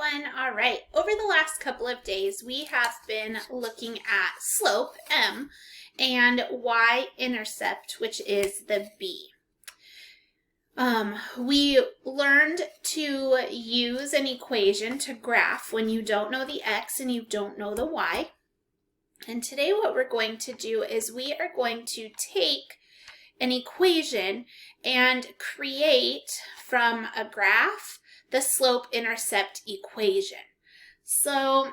everyone. All right, over the last couple of days, we have been looking at slope, M, and Y-intercept, which is the B. We learned to use an equation to graph when you don't know the X and you don't know the Y. And today what we're going to do is we are going to take an equation and create from a graph the slope-intercept equation. So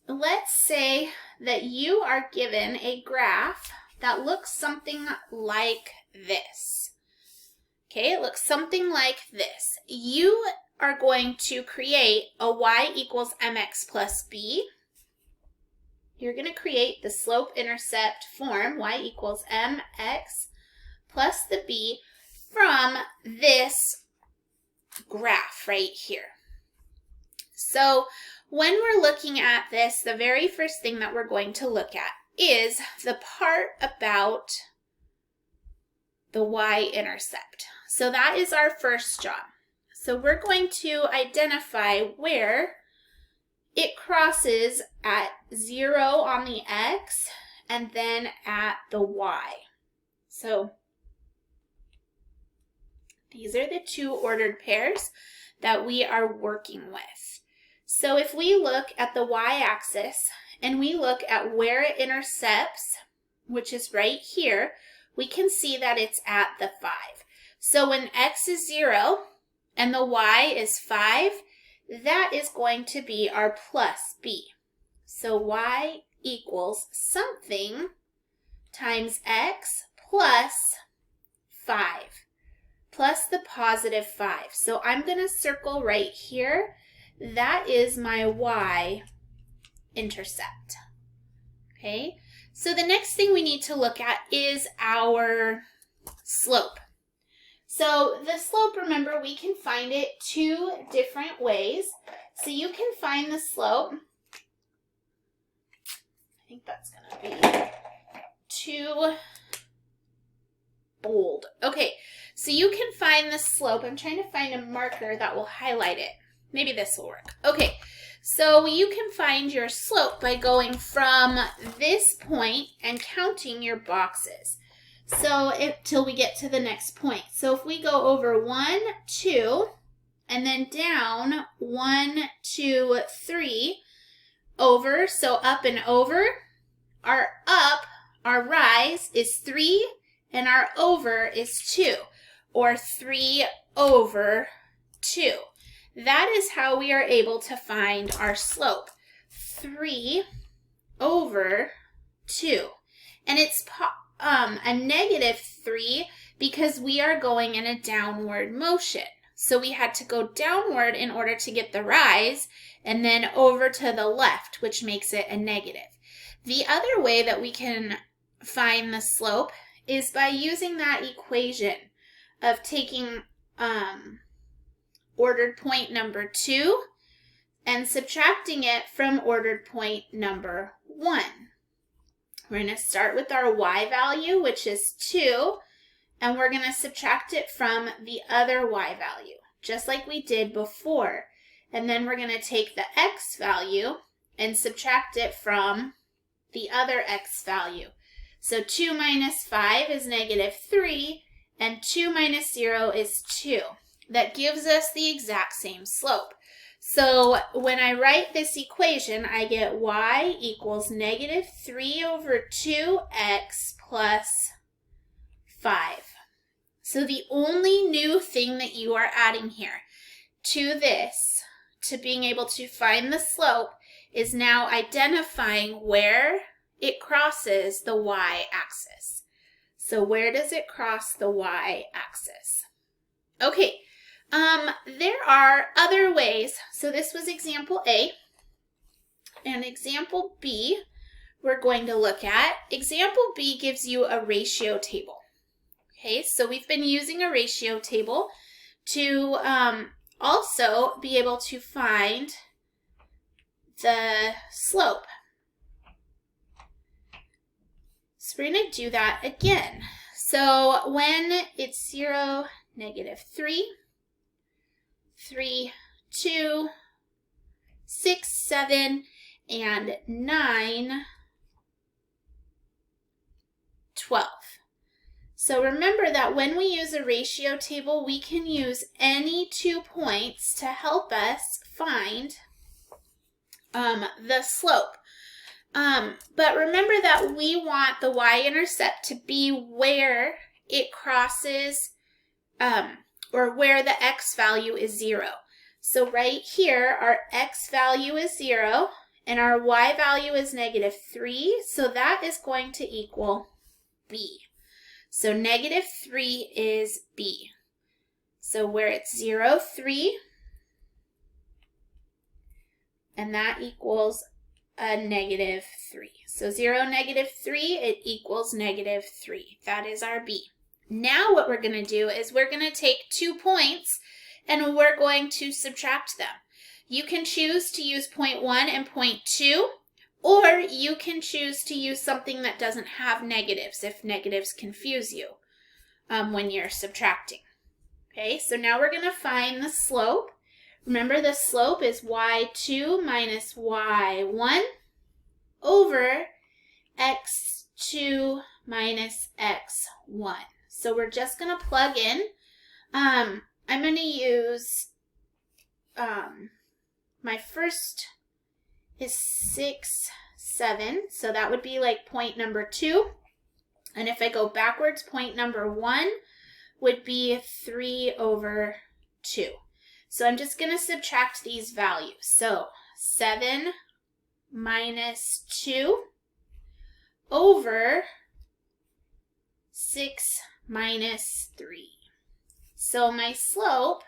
let's say that you are given a graph that looks something like this. Okay, it looks something like this. You are going to create a y equals mx plus b. You're going to create the slope-intercept form, y equals mx plus the b, from this graph right here. So when we're looking at this, the very first thing that we're going to look at is the part about the y-intercept. So that is our first job. So we're going to identify where it crosses at 0 on the x and then at the y. So these are the two ordered pairs that we are working with. So if we look at the y-axis and we look at where it intercepts, which is right here, we can see that it's at the 5. So when x is 0 and the y is 5, that is going to be our plus b. So y equals something times x plus 5. Plus the positive 5. So I'm going to circle right here. That is my y-intercept. Okay, so the next thing we need to look at is our slope. So the slope, remember, we can find it two different ways. So you can find the slope. I think that's going to be too bold. Okay. So you can find the slope. I'm trying to find a marker that will highlight it. Maybe this will work. Okay, so you can find your slope by going from this point and counting your boxes. So till we get to the next point. So if we go over 1, 2, and then down 1, 2, 3, over, so up and over, our up, our rise is 3, and our over is 2. Or 3 over 2. That is how we are able to find our slope. 3 over 2. And it's a negative 3 because we are going in a downward motion. So we had to go downward in order to get the rise, and then over to the left, which makes it a negative. The other way that we can find the slope is by using that equation of taking ordered point number 2 and subtracting it from ordered point number 1. We're going to start with our y value, which is 2, and we're going to subtract it from the other y value, just like we did before. And then we're going to take the x value and subtract it from the other x value. So 2 minus 5 is negative 3, and 2 minus 0 is 2. That gives us the exact same slope. So when I write this equation, I get y equals negative 3 over 2x plus 5. So the only new thing that you are adding here to this, to being able to find the slope, is now identifying where it crosses the y-axis. So where does it cross the y-axis? Okay, there are other ways. So this was example A. And example B, we're going to look at. Example B gives you a ratio table. Okay, so we've been using a ratio table to also be able to find the slope. So we're going to do that again. So when it's 0, negative 3, 3, 2, 6, 7, and 9, 12. So remember that when we use a ratio table, we can use any 2 points to help us find the slope. But remember that we want the y-intercept to be where it crosses, or where the x value is 0. So right here, our x value is 0, and our y value is -3, so that is going to equal b. So -3 is b. So where it's 0, 3, and that equals a -3. So 0, -3, it equals -3. That is our b. Now what we're going to do is we're going to take 2 points and we're going to subtract them. You can choose to use 0.1 and 0.2, or you can choose to use something that doesn't have negatives if negatives confuse you when you're subtracting. Okay, so now we're going to find the slope. Remember, the slope is y2 minus y1 over x2 minus x1. So we're just going to plug in. I'm going to use, my first is 6, 7. So that would be like point number 2. And if I go backwards, point number 1 would be 3 over 2. So I'm just going to subtract these values. So 7 minus 2 over 6 minus 3. So my slope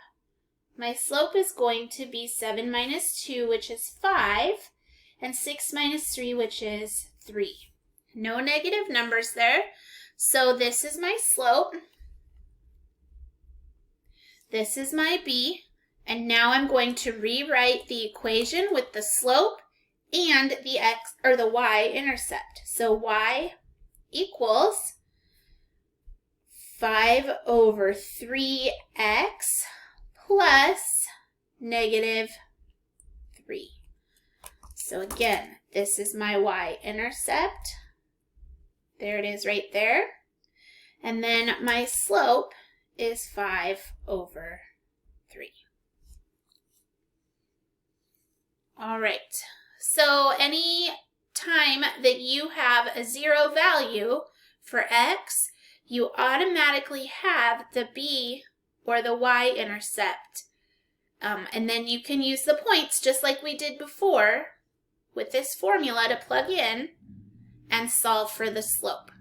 is going to be 7 minus 2, which is 5, and 6 minus 3, which is 3. No negative numbers there. So this is my slope. This is my b. And now I'm going to rewrite the equation with the slope and the x or the y-intercept. So y equals 5 over 3x plus -3. So again, this is my y-intercept. There it is right there. And then my slope is 5 over 3. All right, so any time that you have a 0 value for x, you automatically have the b or the y-intercept. And then you can use the points just like we did before with this formula to plug in and solve for the slope.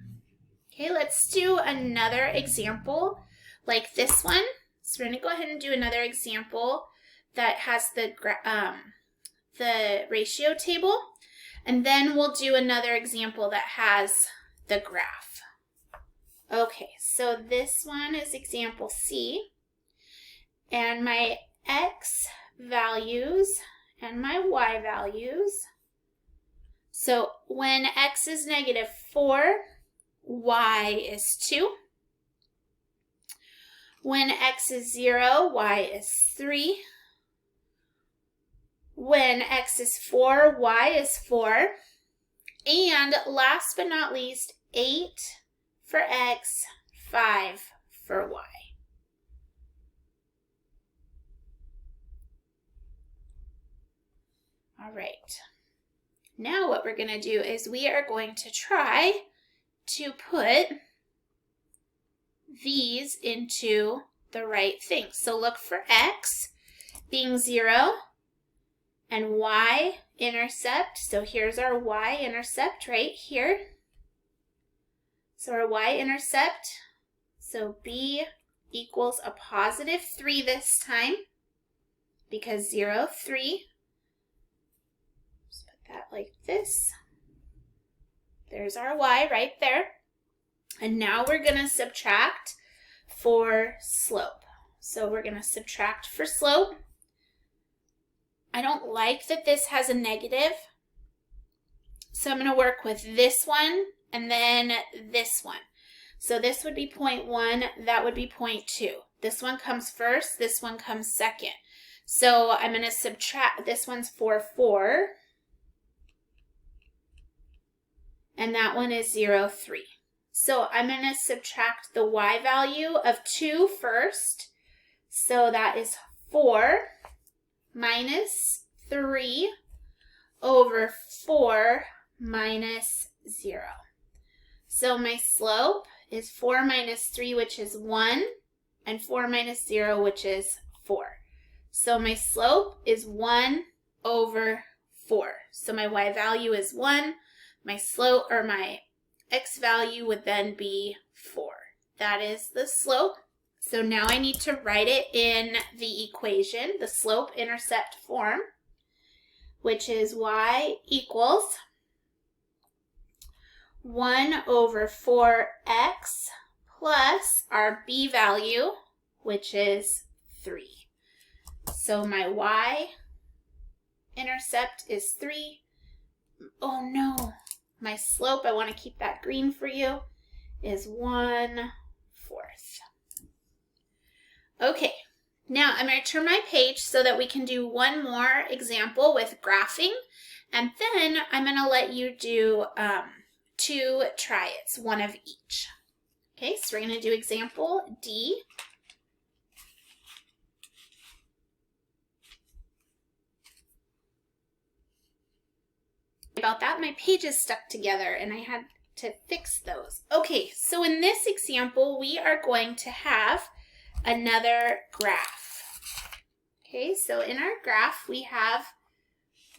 Okay, let's do another example like this one. So we're going to go ahead and do another example that has the ratio table, and then we'll do another example that has the graph. Okay, so this one is example C, and my x values and my y values. So when x is -4, y is 2. When x is 0, y is 3. When x is 4, y is 4. And last but not least, 8 for x, 5 for y. All right. Now what we're going to do is we are going to try to put these into the right thing. So look for x being 0 and y-intercept. So here's our y-intercept right here. So our y-intercept, so b equals a +3 this time because 0, 3. Just put that like this. There's our y right there. And now we're going to subtract for slope. So we're going to subtract for slope. I don't like that this has a negative, so I'm going to work with this one and then this one. So this would be 0.1, that would be 0.2. This one comes first, this one comes second. So I'm going to subtract, this one's 4. And that one is 0, 3. So I'm going to subtract the y value of 2 first. So that is 4 minus 3 over 4 minus 0. So my slope is 4 minus 3, which is 1, and 4 minus 0, which is 4. So my slope is 1 over 4. So my y value is 1. My slope, or my x value, would then be 4. That is the slope. So now I need to write it in the equation, the slope-intercept form, which is y equals 1 over 4x plus our b value, which is 3. So my y-intercept is 3. Oh no, my slope, I want to keep that green for you, is 1/4. Okay, now I'm going to turn my page so that we can do one more example with graphing, and then I'm going to let you do 2 try-its, one of each. Okay, so we're going to do example D. About that, my pages stuck together and I had to fix those. Okay, so in this example, we are going to have another graph. Okay, so in our graph, we have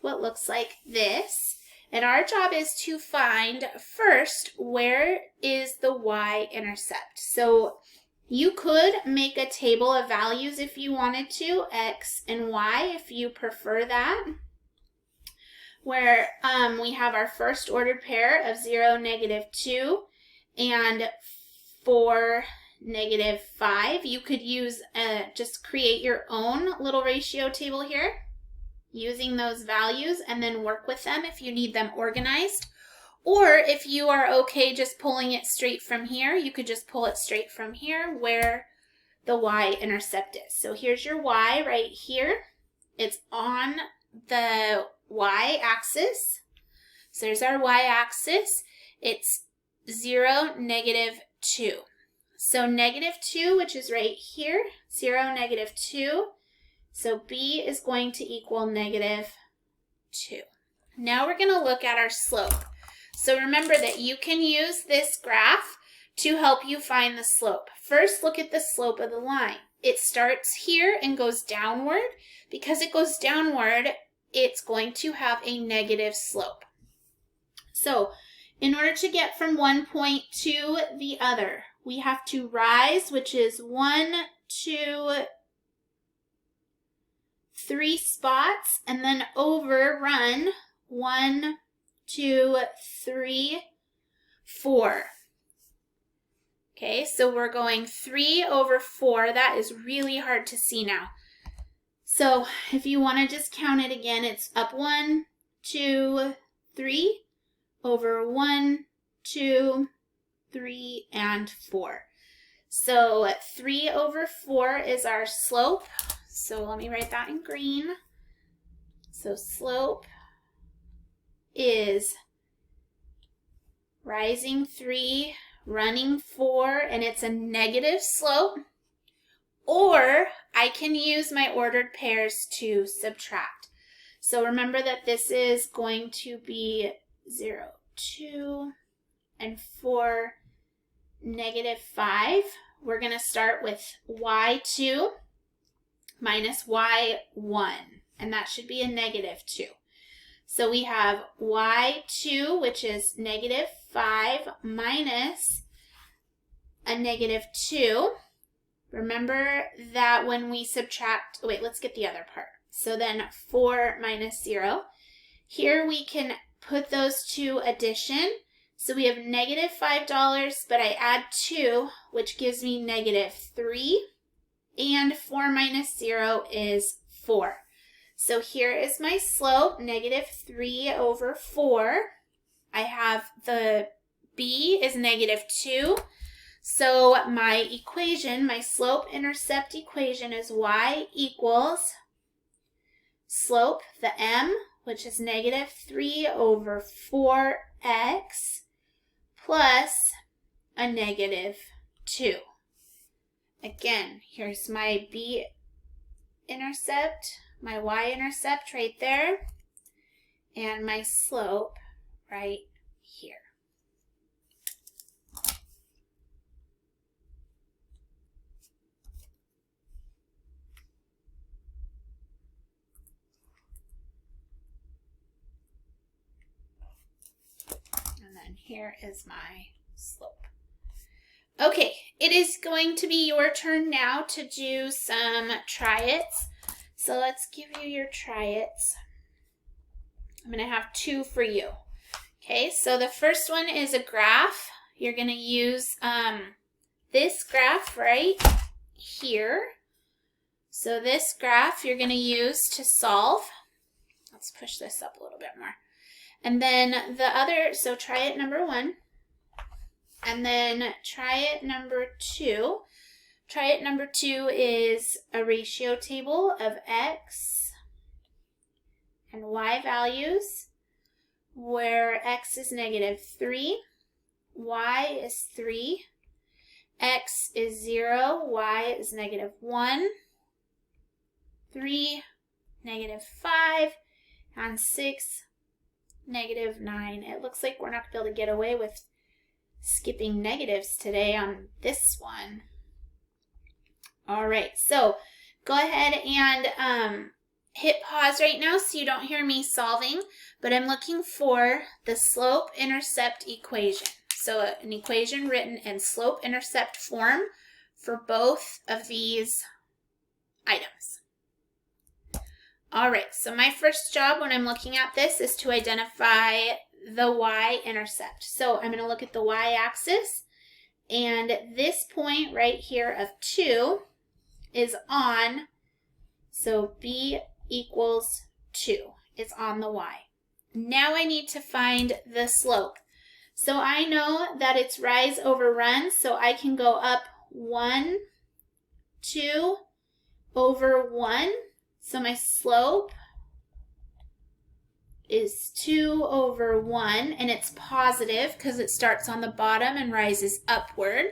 what looks like this. And our job is to find first, where is the y-intercept? So you could make a table of values if you wanted to, x and y, if you prefer that, where we have our first ordered pair of 0, -2, and 4, -5. You could use, just create your own little ratio table here using those values and then work with them if you need them organized. Or if you are okay just pulling it straight from here, you could just pull it straight from here where the y-intercept is. So here's your y right here. It's on the y-axis. So there's our y-axis. It's 0, -2. So -2, which is right here, 0, -2. So b is going to equal -2. Now we're going to look at our slope. So remember that you can use this graph to help you find the slope. First, look at the slope of the line. It starts here and goes downward. Because it goes downward, it's going to have a negative slope. So in order to get from one point to the other, we have to rise, which is 1, 2, 3 spots, and then overrun 1, 2, 3, 4. Okay, so we're going 3 over 4. That is really hard to see now. So if you want to just count it again, it's up 1, 2, 3, over 1, 2, 3, and 4. So 3 over 4 is our slope. So let me write that in green. So slope is rising 3, running 4, and it's a negative slope. Or I can use my ordered pairs to subtract. So remember that this is going to be 0, 2, and 4, -5. We're going to start with y2 minus y1, and that should be a -2. So we have y2, which is -5, minus a -2. Remember that when we subtract, wait, let's get the other part. So then 4 minus 0. Here we can put those to addition. So we have -$5, but I add 2, which gives me -3. And 4 minus 0 is 4. So here is my slope, -3 over 4. I have the b is -2. So my equation, my slope-intercept equation is y equals slope, the m, which is negative 3 over 4x plus a negative 2. Again, here's my b-intercept, my y-intercept right there, and my slope right here. And then here is my slope. Okay, it is going to be your turn now to do some try-its. So let's give you your try-its. I'm going to have 2 for you. Okay, so the first one is a graph. You're going to use this graph right here. So this graph you're going to use to solve. Let's push this up a little bit more. And then the other, so try-it number 1. And then try-it number 2. Try-it number 2 is a ratio table of x and y values, where x is negative 3, y is 3, x is 0, y is negative 1, 3, negative 5, and 6, negative 9. It looks like we're not going to be able to get away with skipping negatives today on this one. All right, so go ahead and hit pause right now so you don't hear me solving, but I'm looking for the slope-intercept equation. So an equation written in slope-intercept form for both of these items. All right, so my first job when I'm looking at this is to identify the y-intercept. So I'm going to look at the y-axis, and this point right here of 2 is on, so b equals 2. It's on the y. Now I need to find the slope. So I know that it's rise over run, so I can go up 1, 2 over 1. So my slope is 2 over 1, and it's positive because it starts on the bottom and rises upward.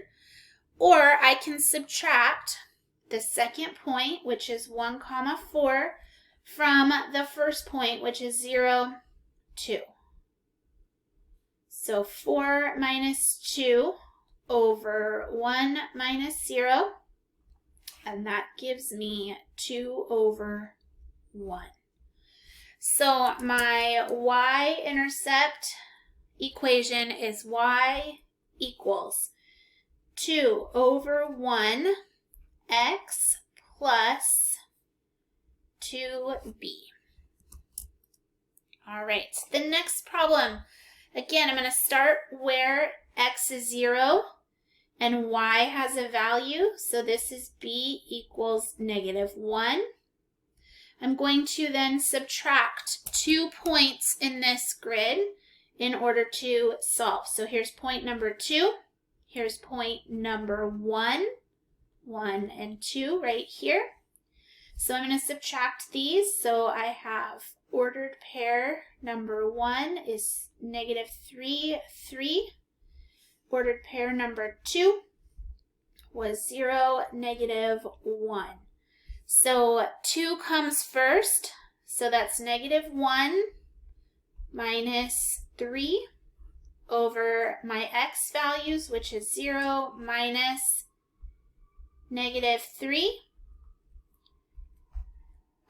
Or I can subtract the second point, which is 1, 4, from the first point, which is 0, 2. So 4 minus 2 over 1 minus 0, and that gives me 2 over 1. So my y-intercept equation is y equals 2 over 1 x plus 2b. All right, the next problem. Again, I'm going to start where x is 0 and y has a value. So this is b equals negative 1. I'm going to then subtract 2 points in this grid in order to solve. So here's point number 2. Here's point number 1. 1 and 2 right here. So I'm going to subtract these. So I have ordered pair number 1 is negative 3, 3. Ordered pair number 2 was 0, negative 1. So 2 comes first, so that's negative 1 minus 3 over my x values, which is 0 minus negative 3.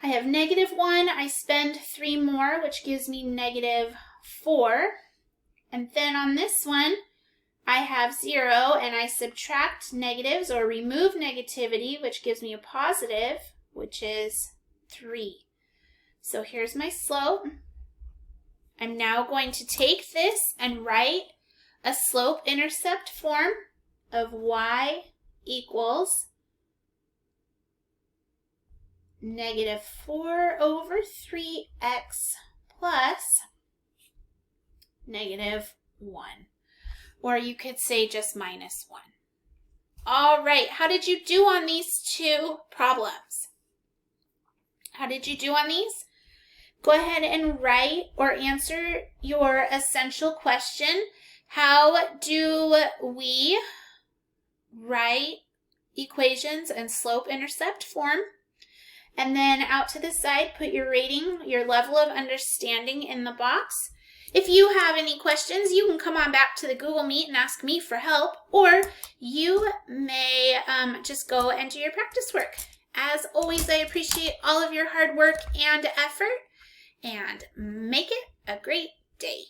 I have negative 1, I spend 3 more, which gives me negative 4. And then on this one, I have 0, and I subtract negatives or remove negativity, which gives me a positive, which is 3. So here's my slope. I'm now going to take this and write a slope-intercept form of y equals negative 4 over 3x plus negative 1. Or you could say just minus 1. All right, how did you do on these 2 problems? How did you do on these? go ahead and write or answer your essential question. How do we write equations in slope-intercept form? And then out to the side, put your rating, your level of understanding in the box. If you have any questions, you can come on back to the Google Meet and ask me for help, or you may just go and do your practice work. As always, I appreciate all of your hard work and effort, and make it a great day.